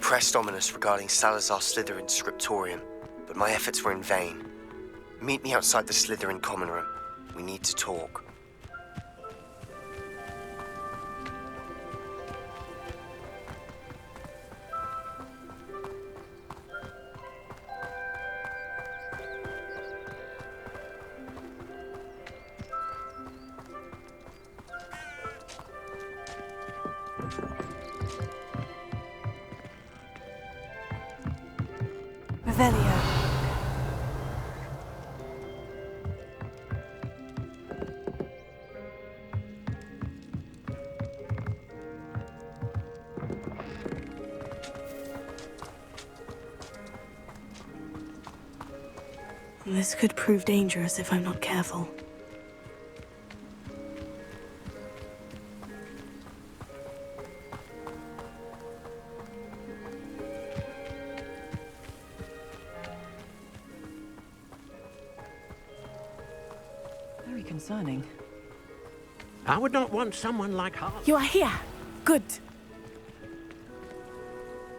pressed Ominous regarding Salazar Slytherin's scriptorium, but my efforts were in vain. Meet me outside the Slytherin common room. We need to talk. Revelio. This could prove dangerous if I'm not careful. Very concerning. I would not want someone like her. You are here. Good.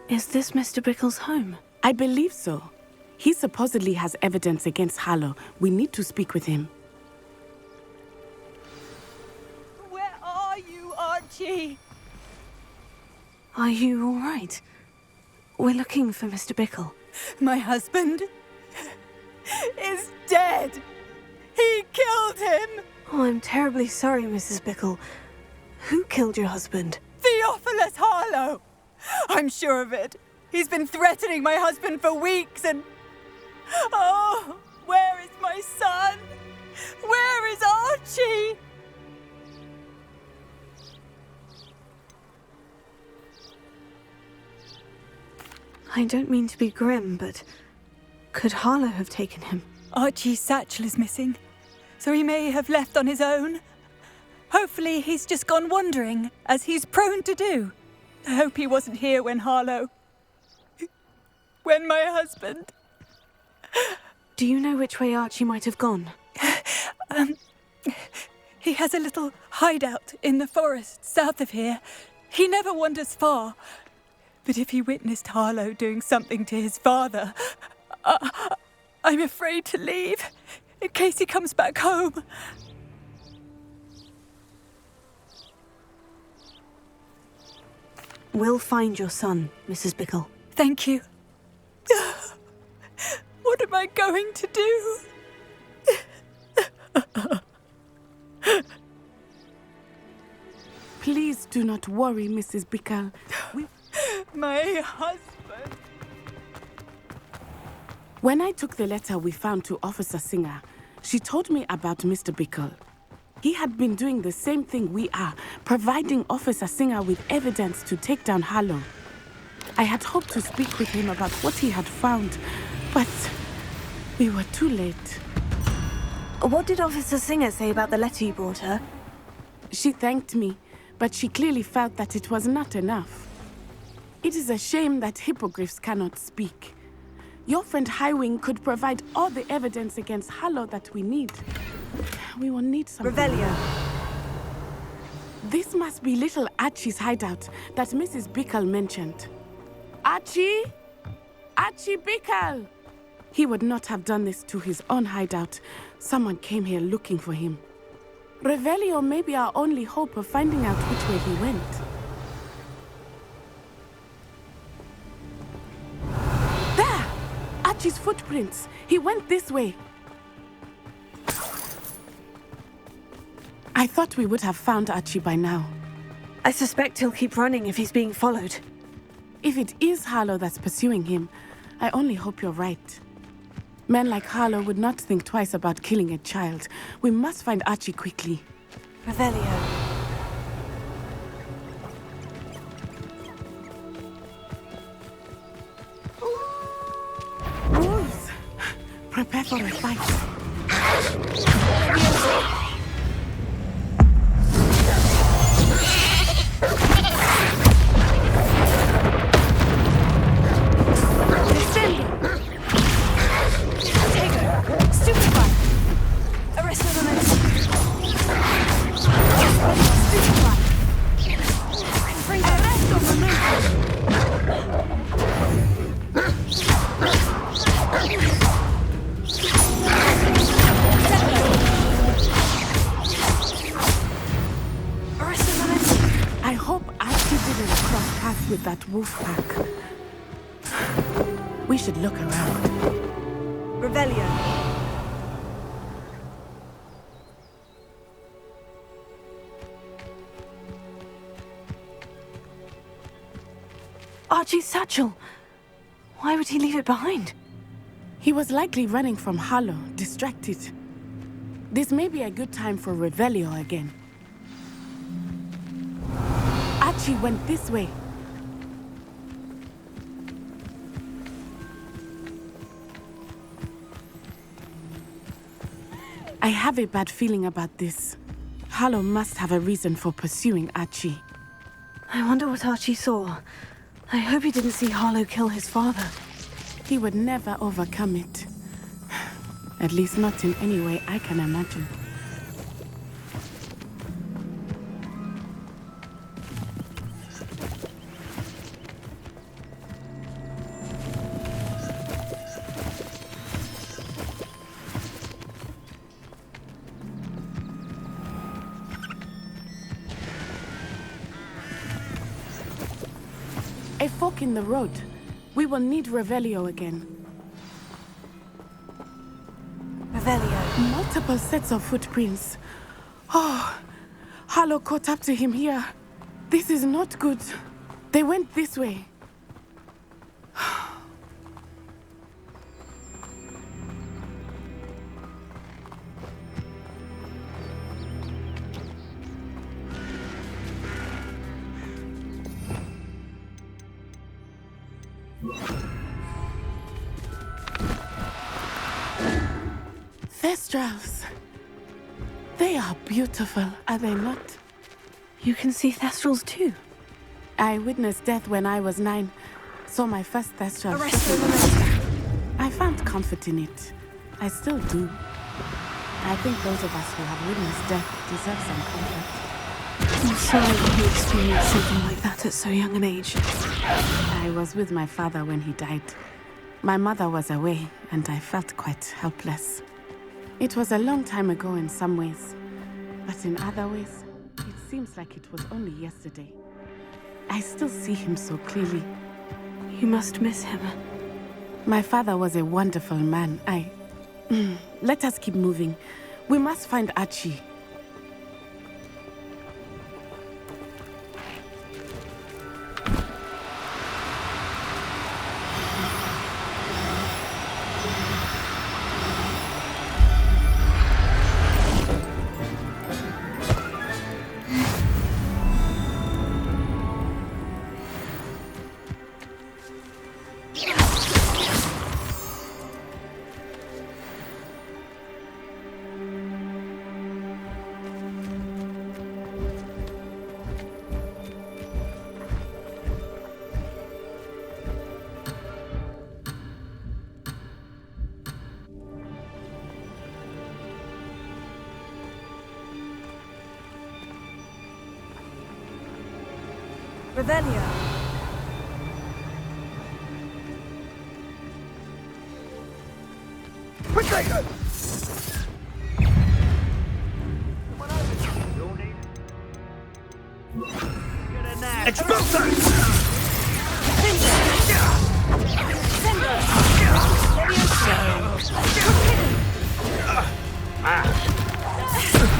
Is this Mr. Bickle's home? I believe so. He supposedly has evidence against Harlow. We need to speak with him. Where are you, Archie? Are you all right? We're looking for Mr. Bickle. My husband is dead. He killed him. Oh, I'm terribly sorry, Mrs. Bickle. Who killed your husband? Theophilus Harlow. I'm sure of it. He's been threatening my husband for weeks and... Oh, where is my son? Where is Archie? I don't mean to be grim, but could Harlow have taken him? Archie's satchel is missing, so he may have left on his own. Hopefully he's just gone wandering, as he's prone to do. I hope he wasn't here when when my husband... Do you know which way Archie might have gone? He has a little hideout in the forest south of here. He never wanders far. But if he witnessed Harlow doing something to his father, I'm afraid to leave, in case he comes back home. We'll find your son, Mrs. Bickle. Thank you. What am I going to do? Please do not worry, Mrs. Bickle. My husband. When I took the letter we found to Officer Singer, she told me about Mr. Bickle. He had been doing the same thing we are, providing Officer Singer with evidence to take down Harlow. I had hoped to speak with him about what he had found, but we were too late. What did Officer Singer say about the letter you brought her? She thanked me, but she clearly felt that it was not enough. It is a shame that hippogriffs cannot speak. Your friend Highwing could provide all the evidence against Harlow that we need. We will need something. Revelio. This must be little Archie's hideout that Mrs. Bickle mentioned. Archie? Archie Bickle! He would not have done this to his own hideout. Someone came here looking for him. Revelio may be our only hope of finding out which way he went. There! Archie's footprints. He went this way. I thought we would have found Archie by now. I suspect he'll keep running if he's being followed. If it is Harlow that's pursuing him, I only hope you're right. Men like Harlow would not think twice about killing a child. We must find Archie quickly. Revelio. Wolves! Prepare for a fight. wolf pack. We should look around. Revelio. Archie's satchel. Why would he leave it behind? He was likely running from Harlow, distracted. This may be a good time for Revelio again. Archie went this way. I have a bad feeling about this. Harlow must have a reason for pursuing Archie. I wonder what Archie saw. I hope he didn't see Harlow kill his father. He would never overcome it. At least not in any way I can imagine. A fork in the road. We will need Revelio again. Revelio. Multiple sets of footprints. Oh, Harlow caught up to him here. This is not good. They went this way. Thestrals. They are beautiful, are they not? You can see Thestrals too. I witnessed death when I was 9. Saw my first Thestral. I found comfort in it. I still do. I think those of us who have witnessed death deserve some comfort. I'm sorry that you experienced something like that at so young an age. I was with my father when he died. My mother was away, and I felt quite helpless. It was a long time ago in some ways, but in other ways, it seems like it was only yesterday. I still see him so clearly. You must miss him. My father was a wonderful man. Let us keep moving. We must find Archie. Revelio. Potato! Expulso!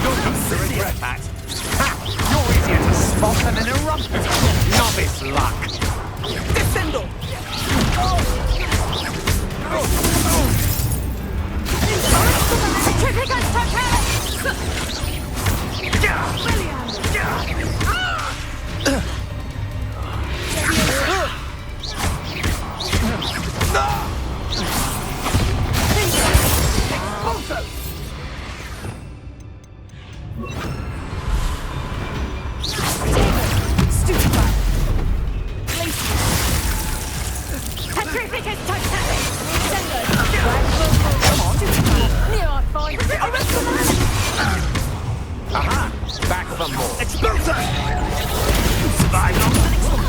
Don't regret that. You're easier to spot than an eruptor. Novice luck. Descendo! Aha! Back for more. Expulso! Survive on the next one.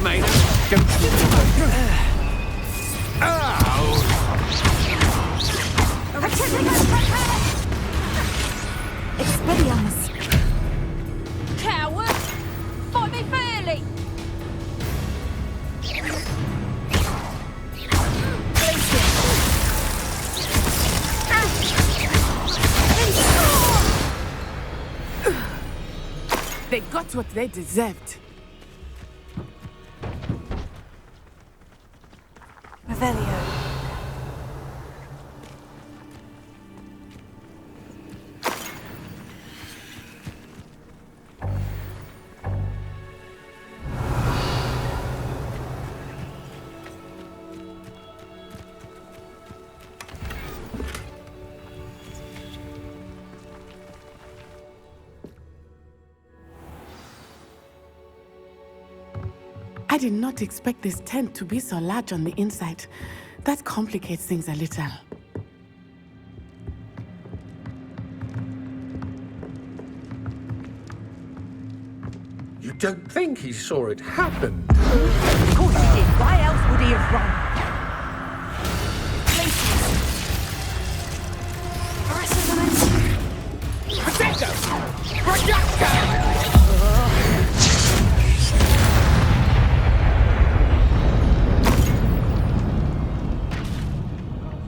Mate, go. Expelliarmus. Coward! got what they deserved. Revelio. I did not expect this tent to be so large on the inside. That complicates things a little. You don't think he saw it happen? Of course he did. Why else would he have run? Potato! Projecto!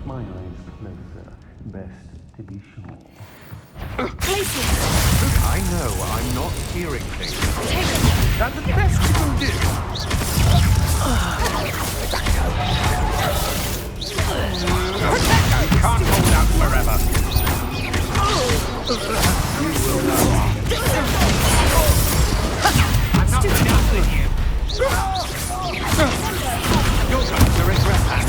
My eyes closer. Best to be sure. I know I'm not hearing things. That's the best you can do. You can't hold out forever. I'm not done with you. You're going to regret that.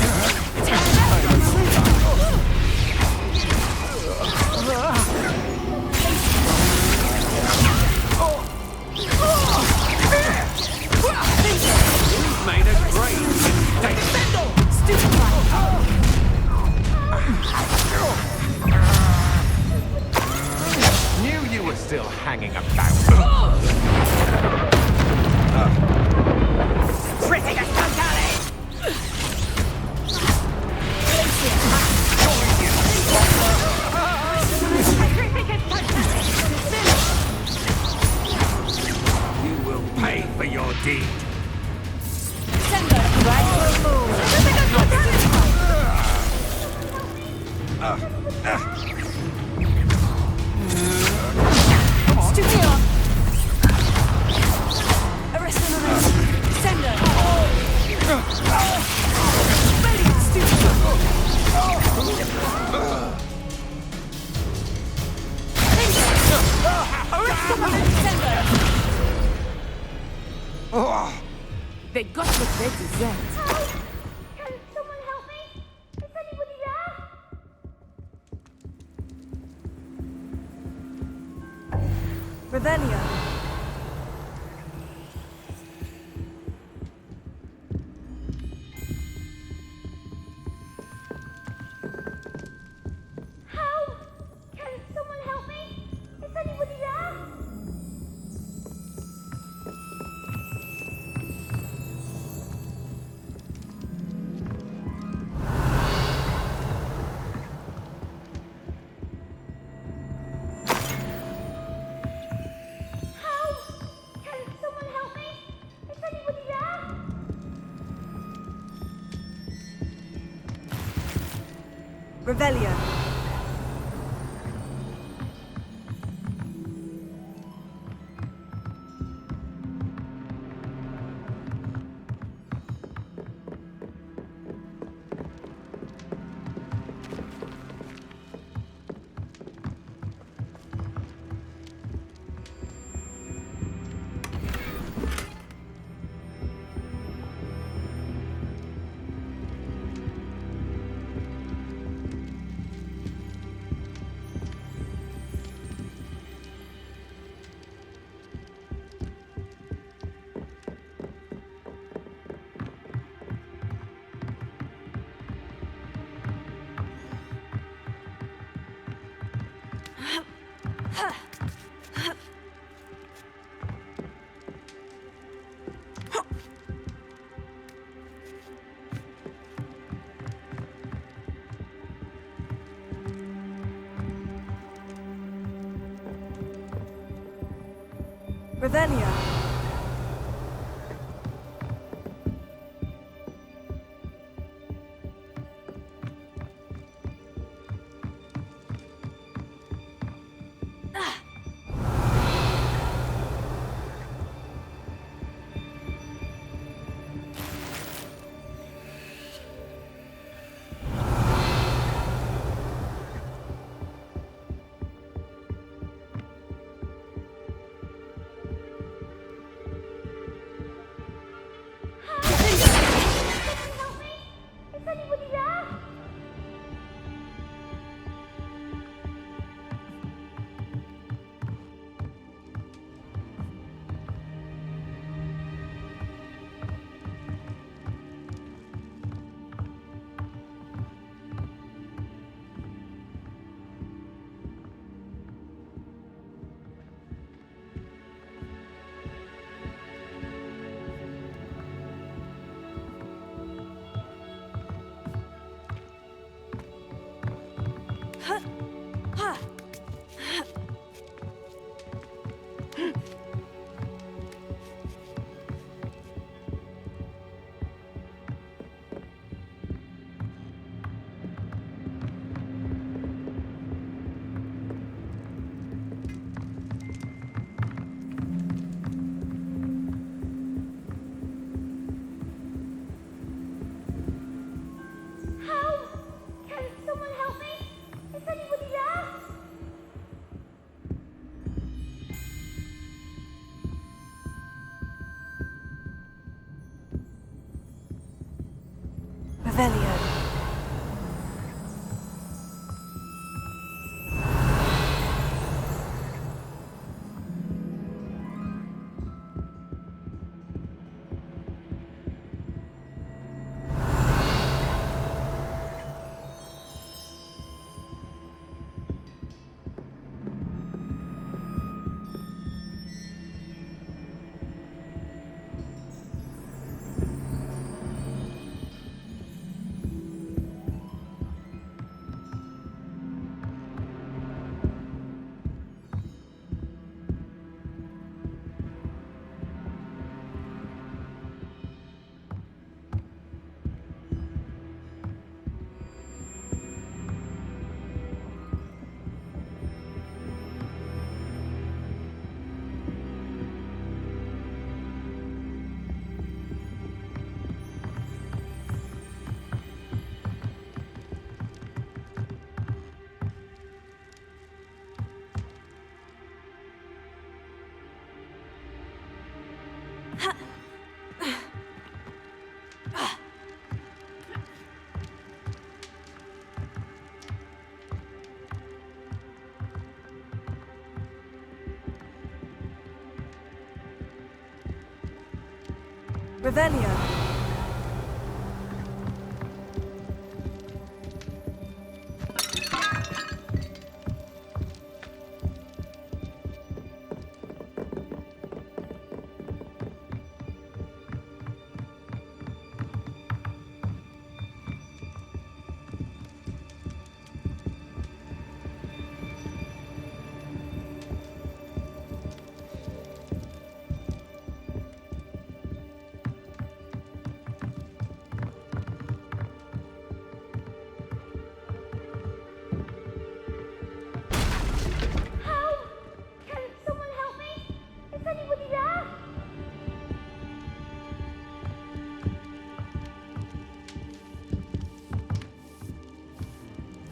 You've made a great mistake. Knew you were still hanging about. You will pay for your deed. They got what they deserved. Can someone help me? Is anybody there? Revelio. Help! Can someone help me? Is anybody there? Help! Can someone help me? Is anybody there? Revelio. Revelio. Revelio.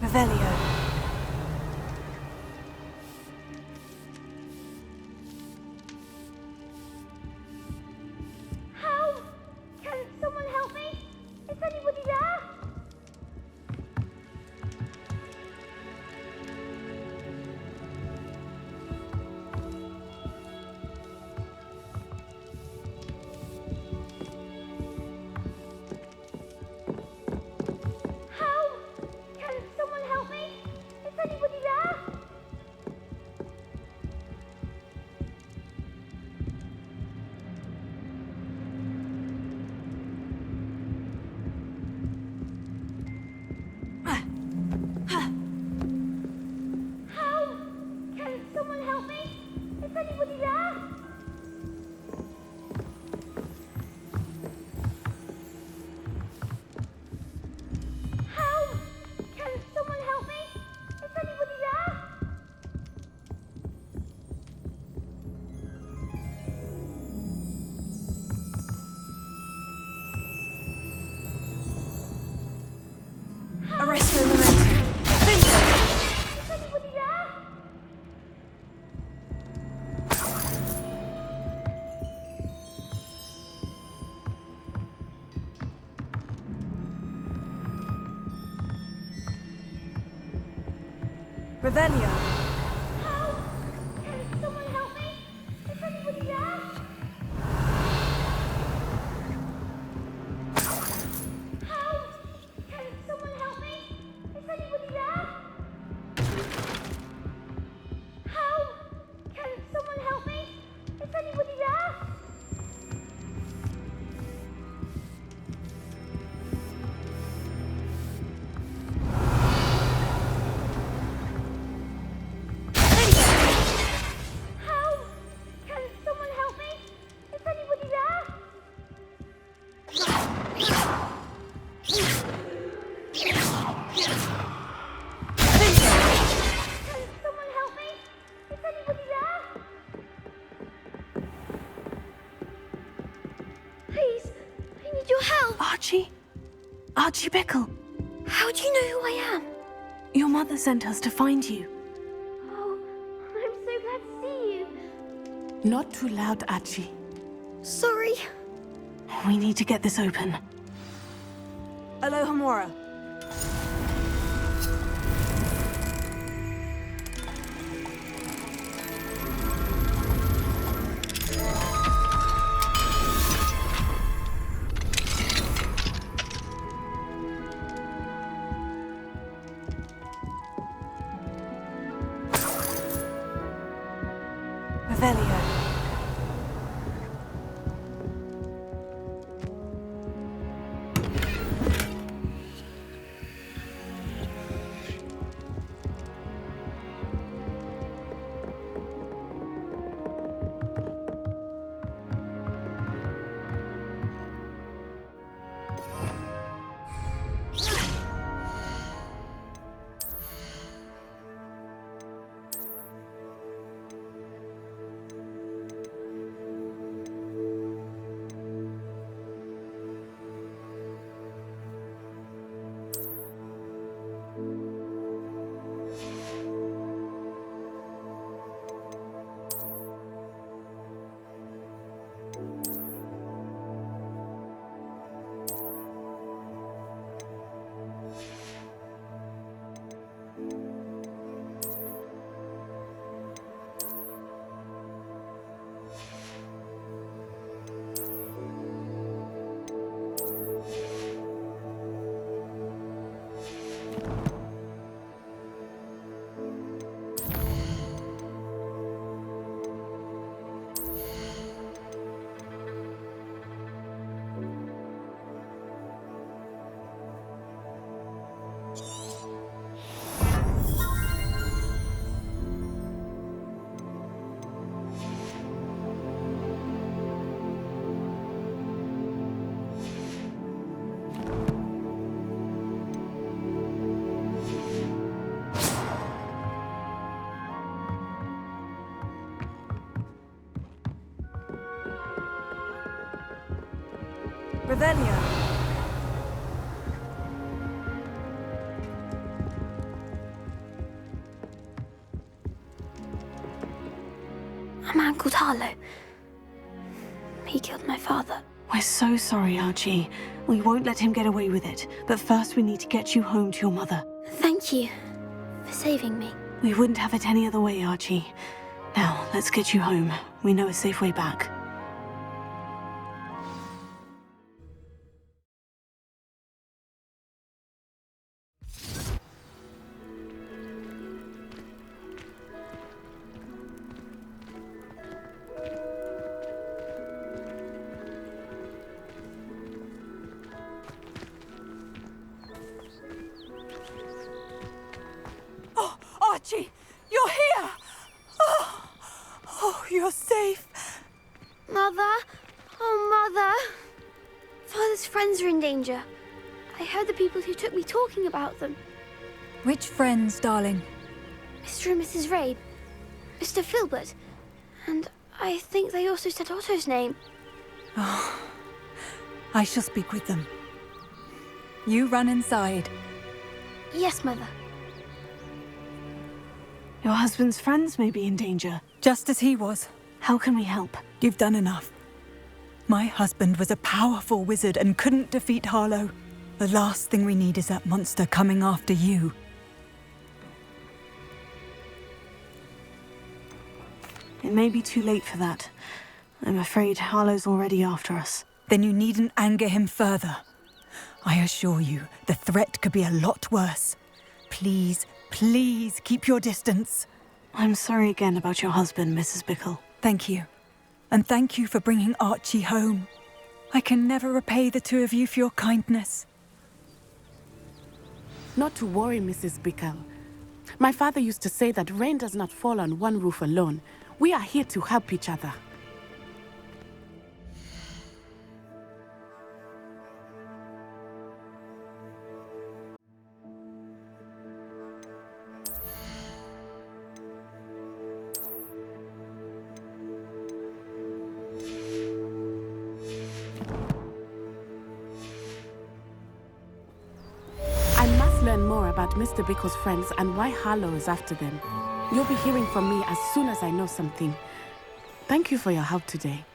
Revelio. How? Can someone help me? Is anybody there? How? Can someone help me? Is anybody there? How? Can someone help me? Is anybody there? How? Can someone help me? Is anybody there? Arresto Memento. Is anybody there? Revelio. How? Can someone help me? Is anybody there? How? Can someone help me? Is anybody there? How? Can someone help me? Is anybody there? How? Can someone help me? Is anybody there? Can someone help me? Is anybody there? Please, I need your help. Archie? Archie Bickle. How do you know who I am? Your mother sent us to find you. Oh, I'm so glad to see you. Not too loud, Archie. Sorry. We need to get this open. Alohomora. Revelio. Revelio. A man called Harlow. He killed my father. We're so sorry, Archie. We won't let him get away with it. But first we need to get you home to your mother. Thank you for saving me. We wouldn't have it any other way, Archie. Now, let's get you home. We know a safe way back. Archie, you're here! Oh, you're safe. Mother? Oh, Mother. Father's friends are in danger. I heard the people who took me talking about them. Which friends, darling? Mr. and Mrs. Rabe, Mr. Filbert, and I think they also said Otto's name. Oh, I shall speak with them. You run inside. Yes, Mother. Your husband's friends may be in danger. Just as he was. How can we help? You've done enough. My husband was a powerful wizard and couldn't defeat Harlow. The last thing we need is that monster coming after you. It may be too late for that. I'm afraid Harlow's already after us. Then you needn't anger him further. I assure you, the threat could be a lot worse. Please, please keep your distance. I'm sorry again about your husband, Mrs. Bickle. Thank you. And thank you for bringing Archie home. I can never repay the two of you for your kindness. Not to worry, Mrs. Bickle. My father used to say that rain does not fall on one roof alone. We are here to help each other. I must learn more about Mr. Bickle's friends and why Harlow is after them. You'll be hearing from me as soon as I know something. Thank you for your help today.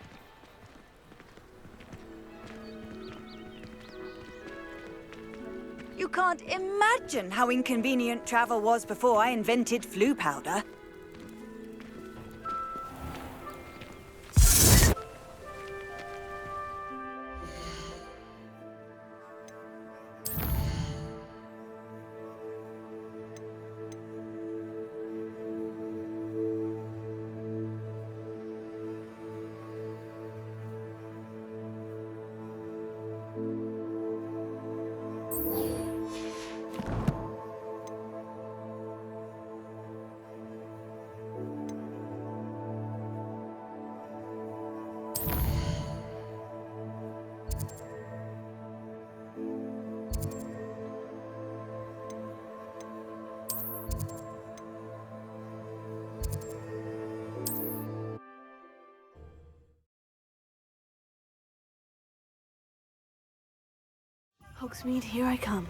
You can't imagine how inconvenient travel was before I invented flu powder. Hogsmeade, here I come.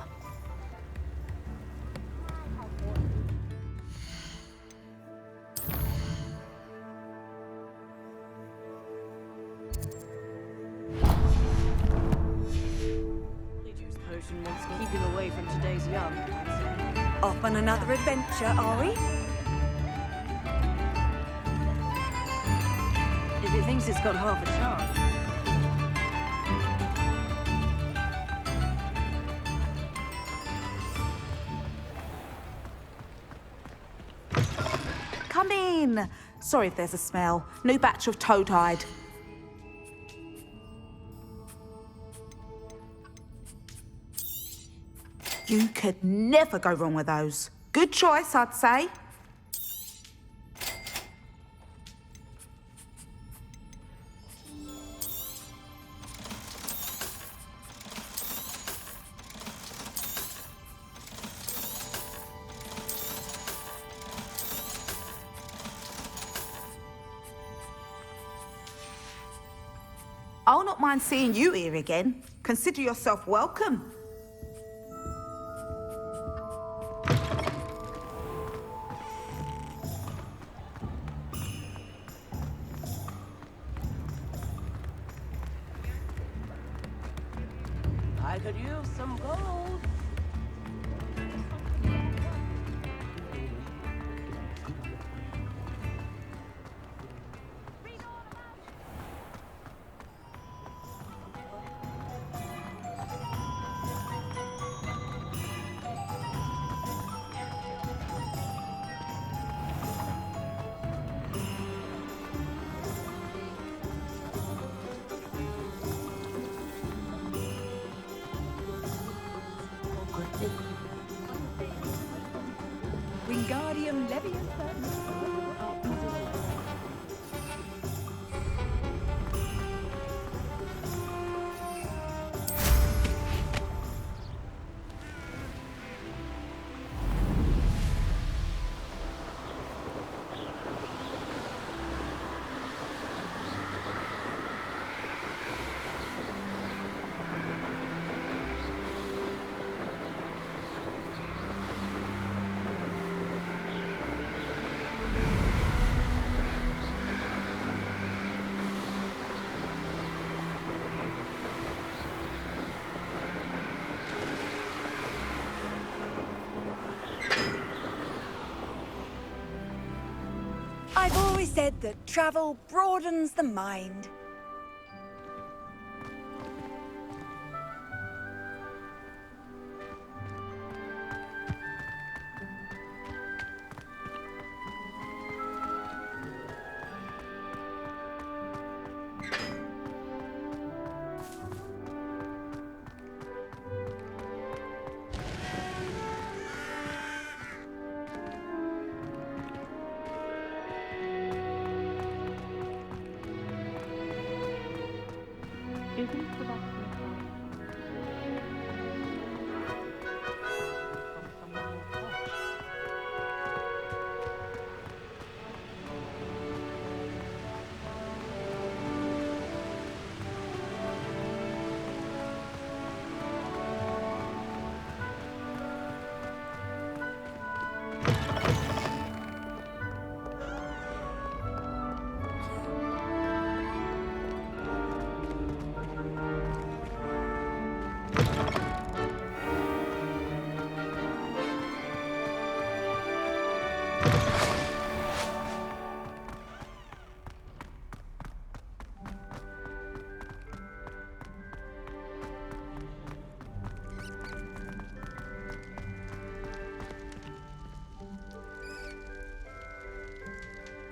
Juice potion wants to keep him away from today's young. Off on another adventure, are we? If it thinks it's got half a chance. Come in. Sorry if there's a smell. New batch of toad-hide. You could never go wrong with those. Good choice, I'd say. I'll not mind seeing you here again. Consider yourself welcome. I could use some gold. Wingardium Leviosa. I've always said that travel broadens the mind.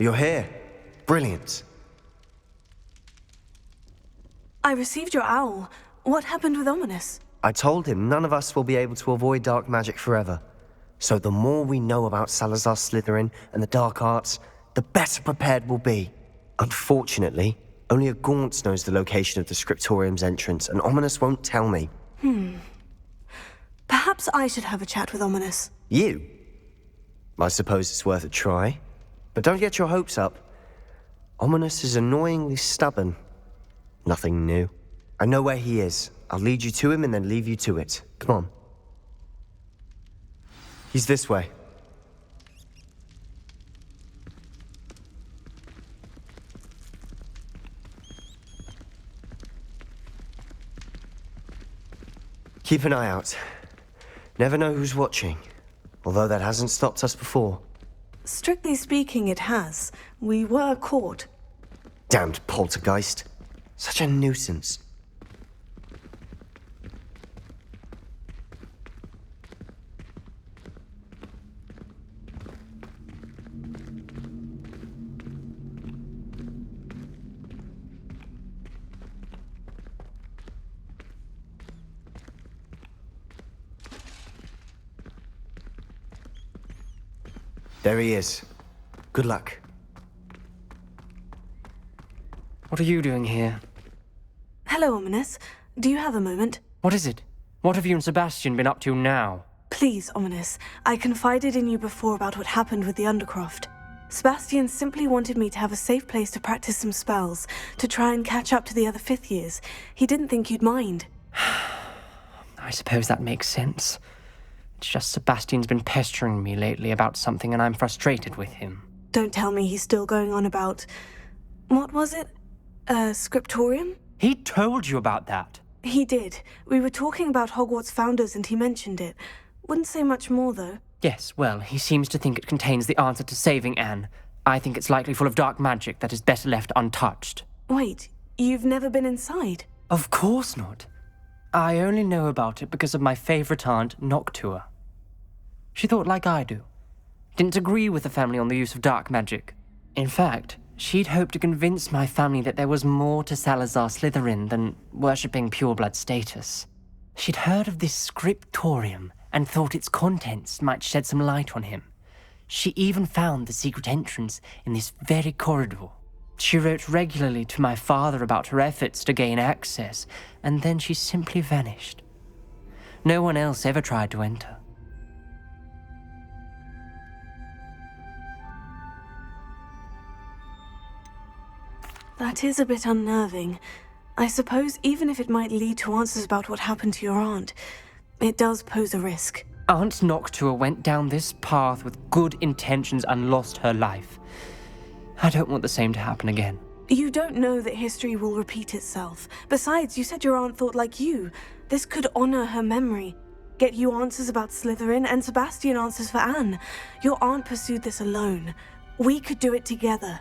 You're here. Brilliant. I received your owl. What happened with Ominous? I told him none of us will be able to avoid dark magic forever. So the more we know about Salazar Slytherin and the dark arts, the better prepared we'll be. Unfortunately, only a Gaunt knows the location of the Scriptorium's entrance, and Ominous won't tell me. Perhaps I should have a chat with Ominous. You? I suppose it's worth a try. But don't get your hopes up. Ominous is annoyingly stubborn. Nothing new. I know where he is. I'll lead you to him and then leave you to it. Come on. He's this way. Keep an eye out. Never know who's watching. Although that hasn't stopped us before. Strictly speaking, it has. We were caught. Damned poltergeist. Such a nuisance. There he is. Good luck. What are you doing here? Hello, Ominous. Do you have a moment? What is it? What have you and Sebastian been up to now? Please, Ominous. I confided in you before about what happened with the Undercroft. Sebastian simply wanted me to have a safe place to practice some spells, to try and catch up to the other fifth years. He didn't think you'd mind. I suppose that makes sense. It's just Sebastian's been pestering me lately about something and I'm frustrated with him. Don't tell me he's still going on about... What was it? Scriptorium? He told you about that? He did. We were talking about Hogwarts founders and he mentioned it. Wouldn't say much more, though. Yes, well, he seems to think it contains the answer to saving Anne. I think it's likely full of dark magic that is better left untouched. Wait, you've never been inside? Of course not. I only know about it because of my favorite aunt, Noctua. She thought like I do. Didn't agree with the family on the use of dark magic. In fact, she'd hoped to convince my family that there was more to Salazar Slytherin than worshipping pureblood status. She'd heard of this scriptorium and thought its contents might shed some light on him. She even found the secret entrance in this very corridor. She wrote regularly to my father about her efforts to gain access, and then she simply vanished. No one else ever tried to enter. That is a bit unnerving. I suppose even if it might lead to answers about what happened to your aunt, it does pose a risk. Aunt Noctua went down this path with good intentions and lost her life. I don't want the same to happen again. You don't know that history will repeat itself. Besides, you said your aunt thought like you. This could honor her memory. Get you answers about Slytherin and Sebastian answers for Anne. Your aunt pursued this alone. We could do it together.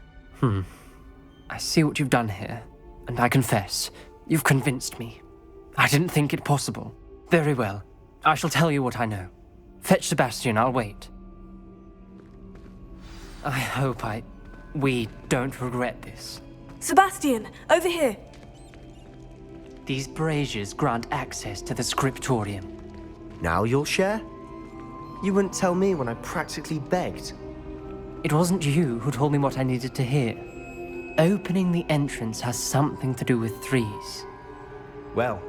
I see what you've done here, and I confess, you've convinced me. I didn't think it possible. Very well. I shall tell you what I know. Fetch Sebastian, I'll wait. I hope we don't regret this. Sebastian, over here! These braziers grant access to the scriptorium. Now you'll share? You wouldn't tell me when I practically begged. It wasn't you who told me what I needed to hear. Opening the entrance has something to do with threes. Well,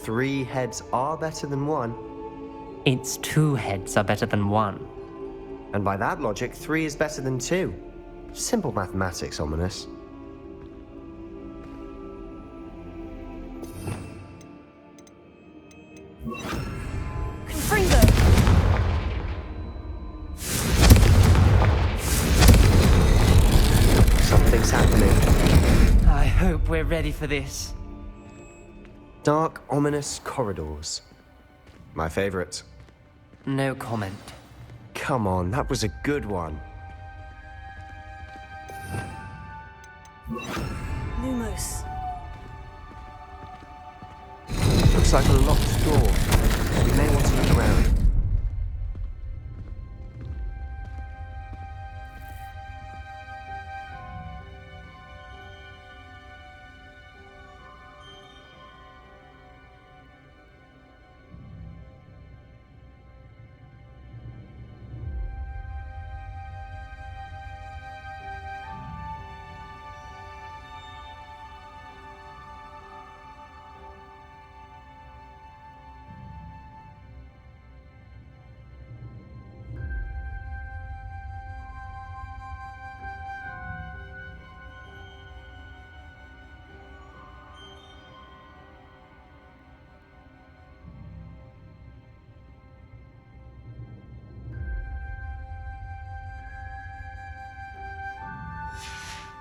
3 heads are better than 1. It's 2 heads are better than 1. And by that logic, 3 is better than 2. Simple mathematics, Ominous. Confringo! Something's happening. I hope we're ready for this. Dark, ominous corridors. My favorite. No comment. Come on, that was a good one. Lumos. Looks like a locked door. We may want to look around.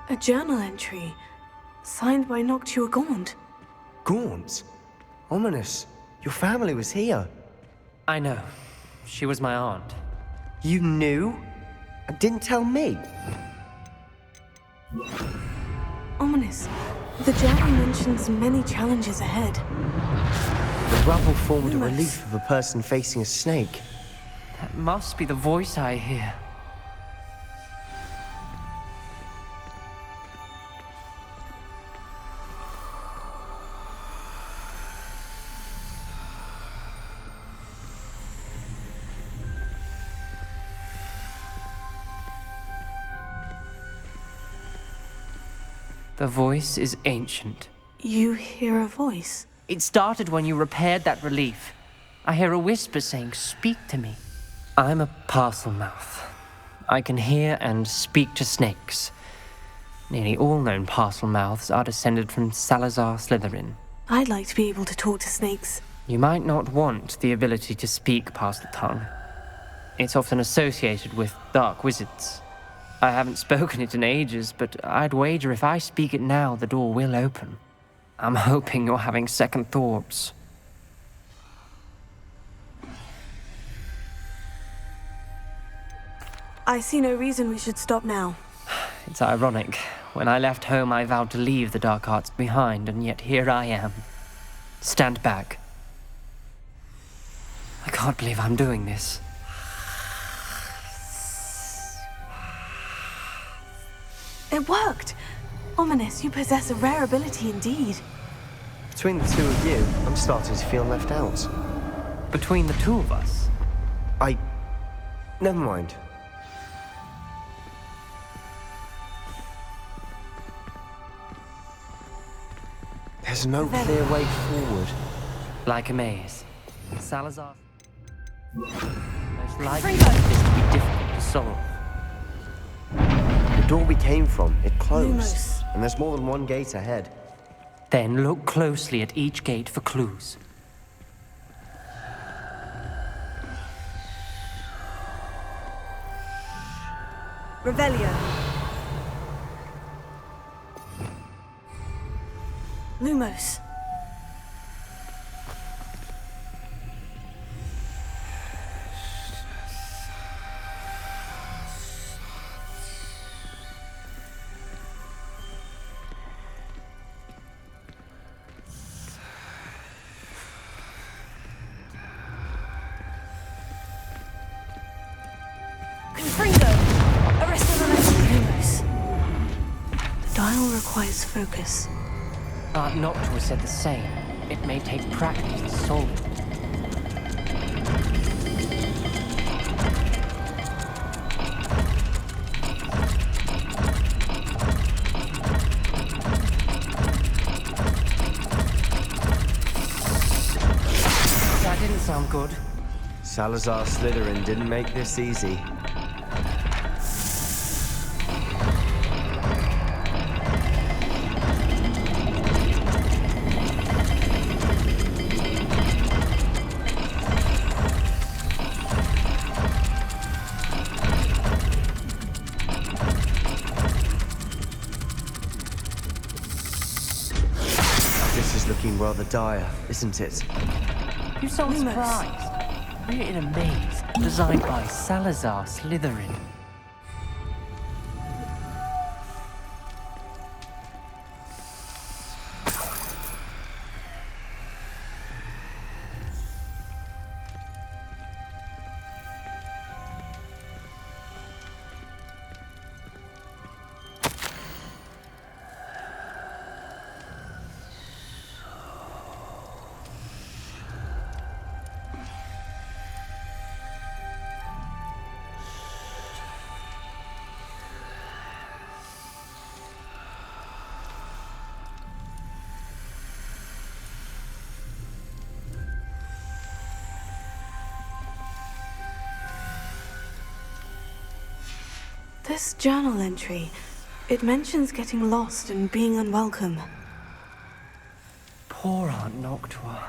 A journal entry, signed by Noctua Gaunt. Gaunt? Ominous. Your family was here. I know. She was my aunt. You knew? And didn't tell me? Ominous. The journal mentions many challenges ahead. The rubble formed a relief of a person facing a snake. That must be the voice I hear. The voice is ancient. You hear a voice? It started when you repaired that relief. I hear a whisper saying, "Speak to me." I'm a parcel mouth. I can hear and speak to snakes. Nearly all known parcel mouths are descended from Salazar Slytherin. I'd like to be able to talk to snakes. You might not want the ability to speak past the tongue. It's often associated with dark wizards. I haven't spoken it in ages, but I'd wager if I speak it now, the door will open. I'm hoping you're having second thoughts. I see no reason we should stop now. It's ironic. When I left home, I vowed to leave the dark arts behind, and yet here I am. Stand back. I can't believe I'm doing this. It worked! Ominous, you possess a rare ability indeed. Between the two of you, I'm starting to feel left out. Between the two of us? Never mind. There's no clear way forward. Like a maze. Salazar... most likely this to be difficult to solve. The door we came from, it closed. Lumos. And there's more than one gate ahead. Then look closely at each gate for clues. Revelio. Lumos. Dial requires focus. Aunt Noctua said the same. It may take practice to solve it. That didn't sound good. Salazar Slytherin didn't make this easy. Looking rather dire, isn't it? You sound surprised. We're in a maze designed by Salazar Slytherin. This journal entry, it mentions getting lost and being unwelcome. Poor Aunt Noctua.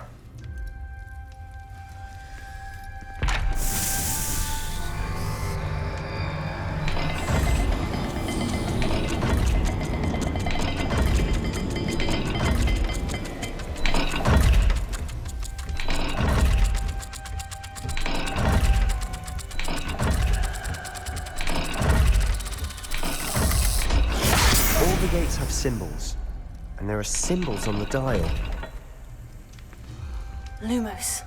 Gates have symbols, and there are symbols on the dial. Lumos.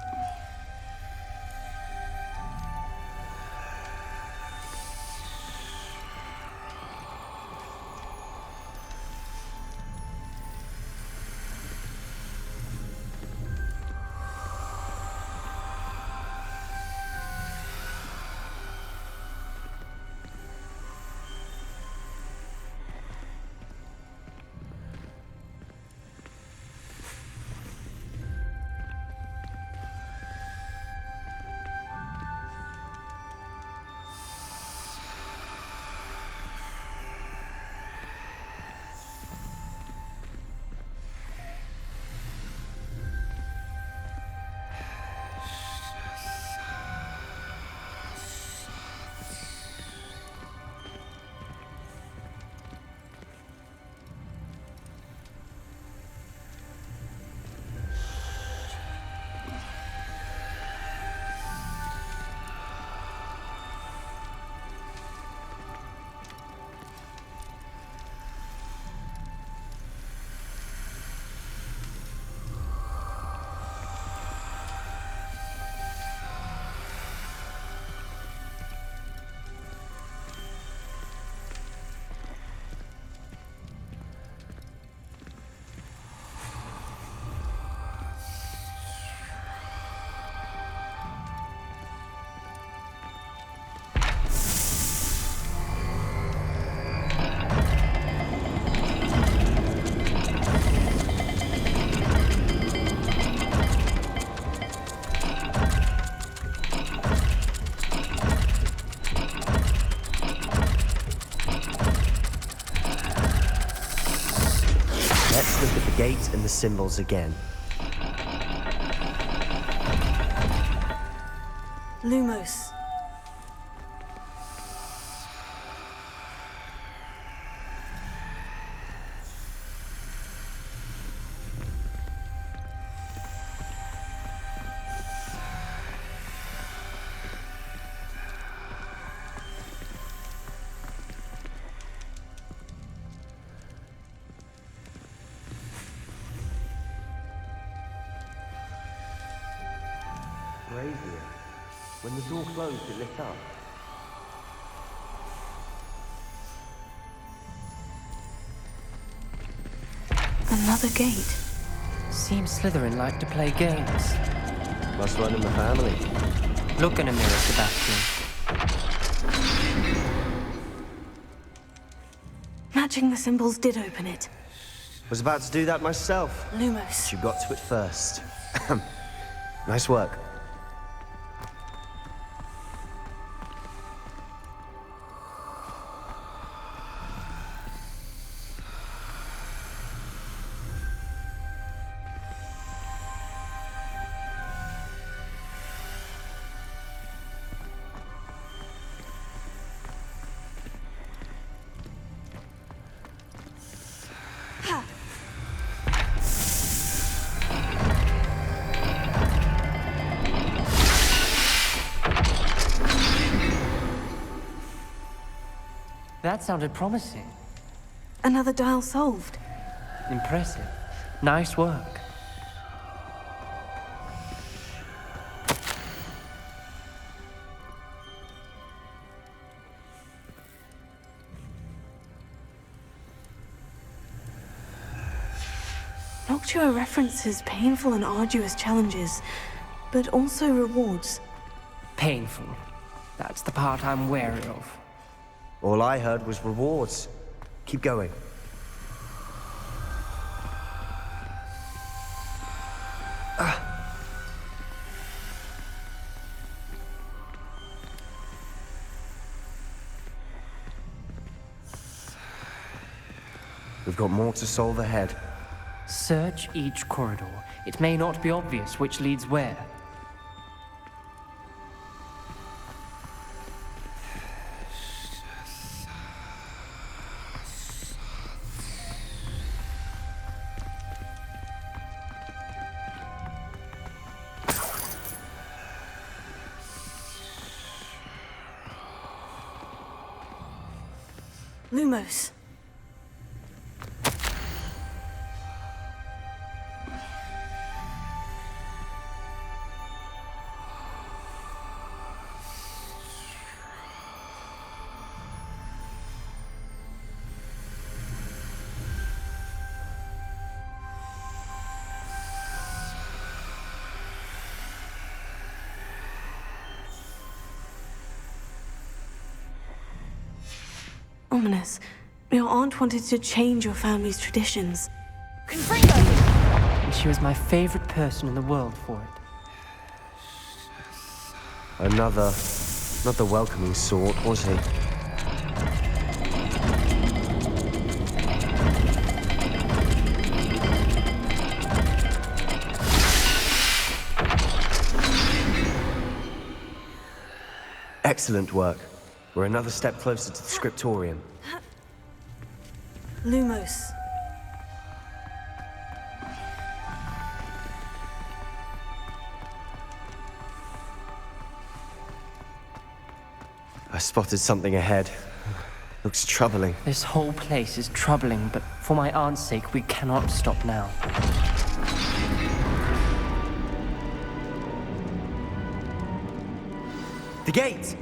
in the symbols again. Lumos. Brazier. When the door closed, it lit up. Another gate. Seems Slytherin like to play games. Must run in the family. Look in a mirror, Sebastian. Matching the symbols did open it. Was about to do that myself. Lumos. You got to it first. Nice work. That sounded promising. Another dial solved. Impressive. Nice work. Noctua references painful and arduous challenges, but also rewards. Painful. That's the part I'm wary of. All I heard was rewards. Keep going. We've got more to solve ahead. Search each corridor. It may not be obvious which leads where. Lumos. Ominous. Your aunt wanted to change your family's traditions. And she was my favorite person in the world for it. Another... not the welcoming sort, was he? Excellent work. We're another step closer to the scriptorium. Lumos. I spotted something ahead. Looks troubling. This whole place is troubling, but for my aunt's sake, we cannot stop now. The gate!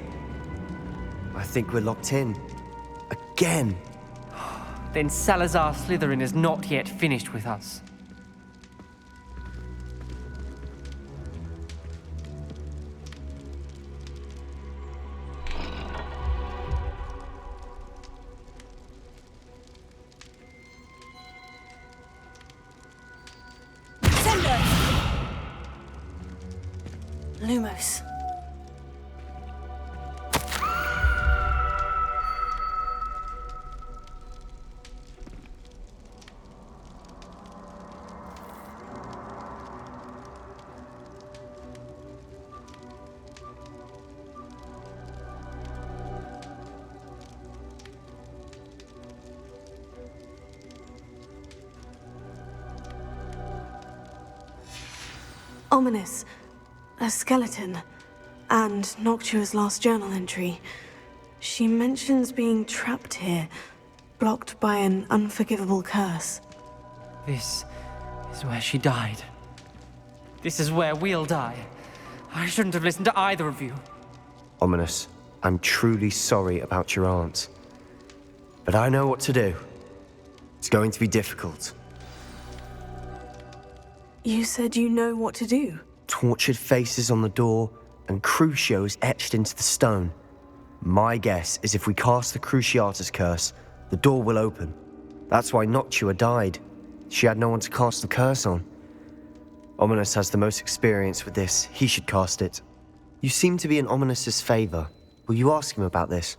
I think we're locked in. Again! Then Salazar Slytherin is not yet finished with us. Lumos. Ominous. A skeleton. And Noctua's last journal entry. She mentions being trapped here, blocked by an unforgivable curse. This is where she died. This is where we'll die. I shouldn't have listened to either of you. Ominous, I'm truly sorry about your aunt. But I know what to do. It's going to be difficult. You said you know what to do. Tortured faces on the door and Crucios etched into the stone. My guess is if we cast the Cruciatus curse, the door will open. That's why Noctua died. She had no one to cast the curse on. Ominous has the most experience with this. He should cast it. You seem to be in Ominous's favor. Will you ask him about this?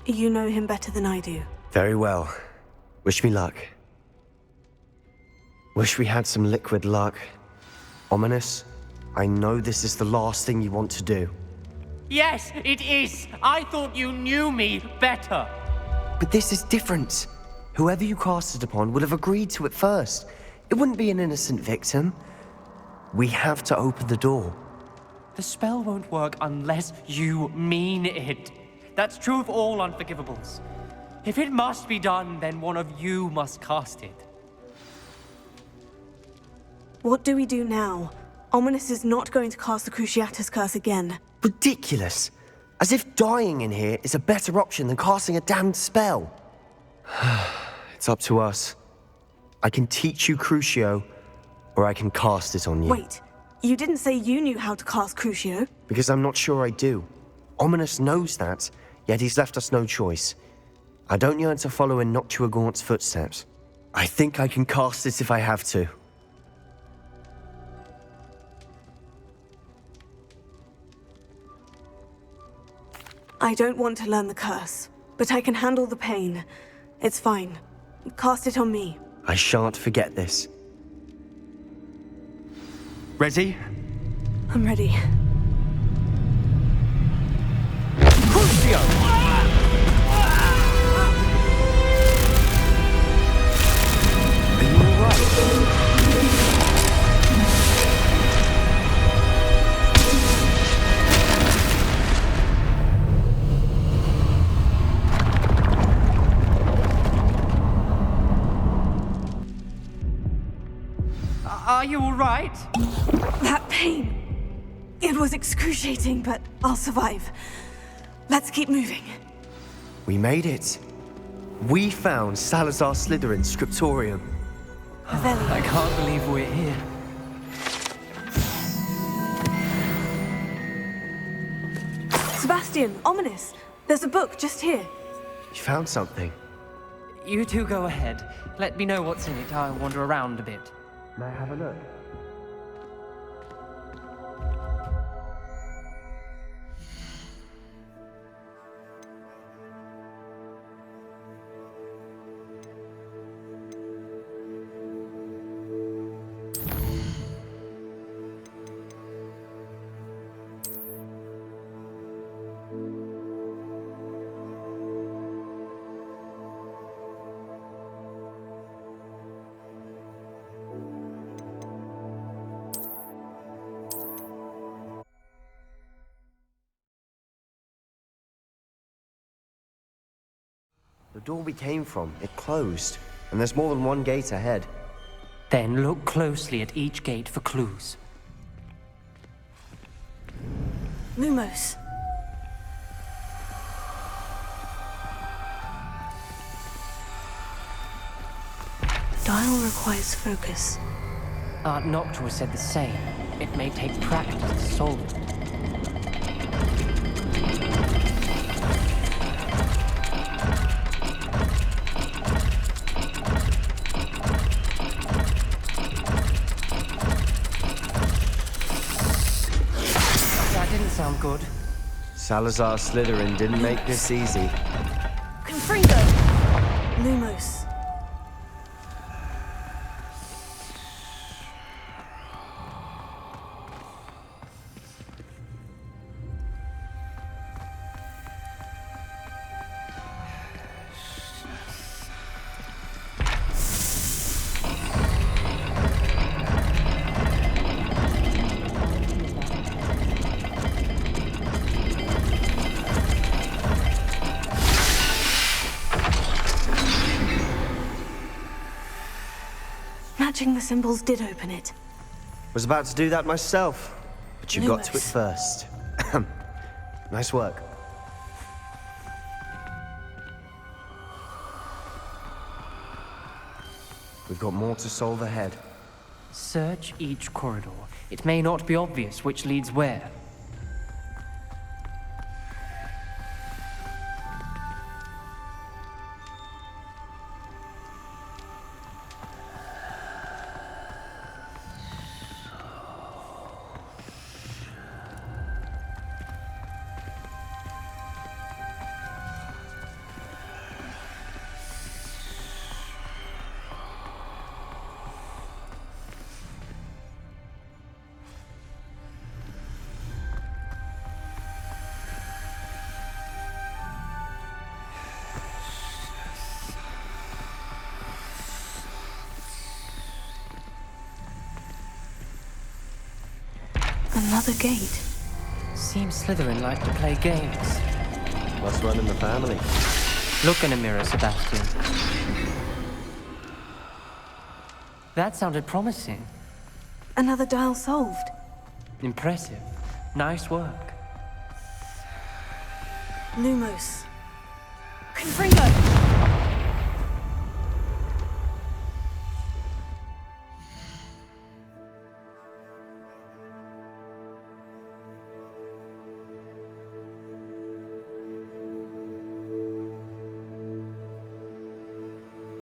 You know him better than I do. Very well. Wish me luck. Wish we had some liquid luck. Ominous, I know this is the last thing you want to do. Yes, it is. I thought you knew me better. But this is different. Whoever you cast it upon would have agreed to it first. It wouldn't be an innocent victim. We have to open the door. The spell won't work unless you mean it. That's true of all unforgivables. If it must be done, then one of you must cast it. What do we do now? Ominous is not going to cast the Cruciatus curse again. Ridiculous. As if dying in here is a better option than casting a damned spell. It's up to us. I can teach you Crucio, or I can cast it on you. Wait, you didn't say you knew how to cast Crucio? Because I'm not sure I do. Ominous knows that, yet he's left us no choice. I don't yearn to follow in Noctua Gaunt's footsteps. I think I can cast it if I have to. I don't want to learn the curse, but I can handle the pain. It's fine. Cast it on me. I shan't forget this. Ready? I'm ready. Crucio! Are you alright? Are you all right? That pain. It was excruciating, but I'll survive. Let's keep moving. We made it. We found Salazar Slytherin's scriptorium. I can't believe we're here. Sebastian, Ominous. There's a book just here. You found something. You two go ahead. Let me know what's in it. I'll wander around a bit. May I have a look? The door we came from, it closed, and there's more than one gate ahead. Then look closely at each gate for clues. Lumos. Dial requires focus. Aunt Noctua said the same. It may take practice to solve it. Sound good. Salazar Slytherin didn't make this easy. Confringo! Lumos. Matching the symbols did open it. Was about to do that myself, but you got to it Lumos. first. Nice work. We've got more to solve ahead. Search each corridor. It may not be obvious which leads where. Another gate. Seems Slytherin like to play games. Must run in the family. Look in a mirror, Sebastian. That sounded promising. Another dial solved. Impressive. Nice work. Lumos. Confringo!